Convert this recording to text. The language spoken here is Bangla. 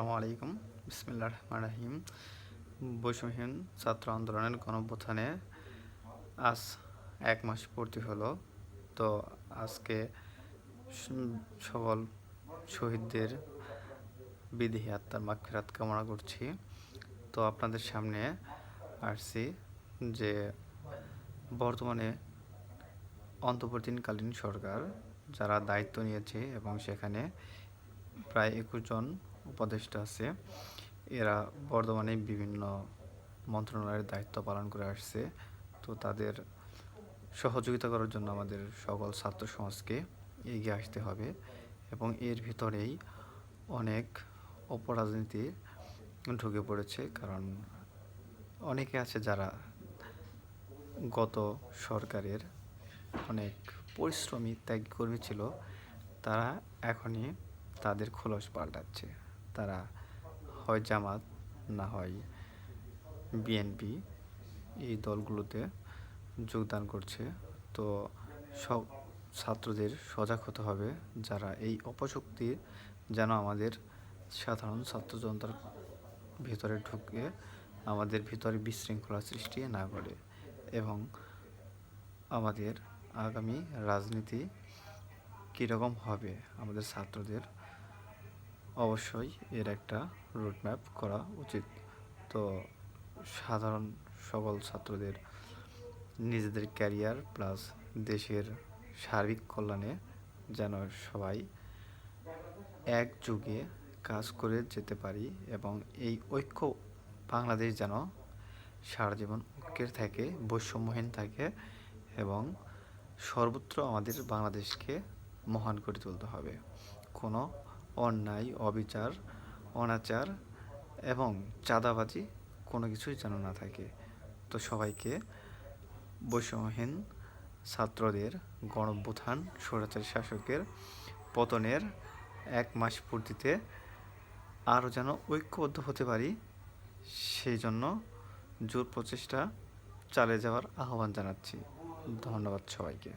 আসসালামু আলাইকুম। বিসমিল্লাহির রহমানির রহিম। বৈষম্যহীন ছাত্র আন্দোলনের গণঅভ্যুত্থানে আজ ১ মাস পূর্তি হলো। তো আজকে সকল শহীদদের বিদেহী আত্মার মাগফিরাত কামনা করছি। তো আপনাদের সামনে আসছি যে বর্তমানে অন্তর্বর্তীকালীন সরকার যারা দায়িত্ব নিয়েছে এবং সেখানে প্রায় ২১ জন উপদেষ্টা আছে। এরা বর্তমানে বিভিন্ন মন্ত্রণালয়ের দায়িত্ব পালন করে আসছে। তো তাদের সহযোগিতা করার জন্য আমাদের সকল ছাত্র সমাজকে এগিয়ে আসতে হবে এবং এর ভিতরেই অনেক অপরাজনীতি ঢুকে পড়েছে। কারণ অনেকে আছে যারা গত সরকারের অনেক পরিশ্রমী ত্যাগী কর্মী ছিল, তারা এখনই তাদের খোলস পাল্টাচ্ছে। তারা হয় জামাত, না হয় বিএনপি, এই দলগুলোতে যোগদান করছে। তো সব ছাত্রদের সজাগ হতে হবে, যারা এই অপশক্তি যেন আমাদের সাধারণ ছাত্র জনতার ভিতরে ঢুকে আমাদের ভিতরে বিশৃঙ্খলা সৃষ্টি না করে এবং আমাদের আগামী রাজনীতি কীরকম হবে আমাদের ছাত্রদের অবশ্যই এর একটা রুটম্যাপ করা উচিত। তো সাধারণ সকল ছাত্রদের নিজেদের ক্যারিয়ার প্লাস দেশের সার্বিক কল্যাণে যেন সবাই একযোগে কাজ করে যেতে পারি এবং এই ঐক্য বাংলাদেশ যেন সারা জীবন ঐক্যের থাকে, বৈষম্যহীন থাকে এবং সর্বত্র আমাদের বাংলাদেশকে মহান করে তুলতে হবে। কোনো অন্যায়, অবিচার, অনাচার এবং চাঁদাবাজি কোনো কিছুই যেন না থাকে। তো সবাইকে বৈষম্যহীন ছাত্রদের গণঅভ্যুত্থান স্বৈরাচারী শাসকের পতনের ১ মাস পূর্তিতে আরও যেন ঐক্যবদ্ধ হতে পারি, সেই জন্য জোর প্রচেষ্টা চালিয়ে যাওয়ার আহ্বান জানাচ্ছি। ধন্যবাদ সবাইকে।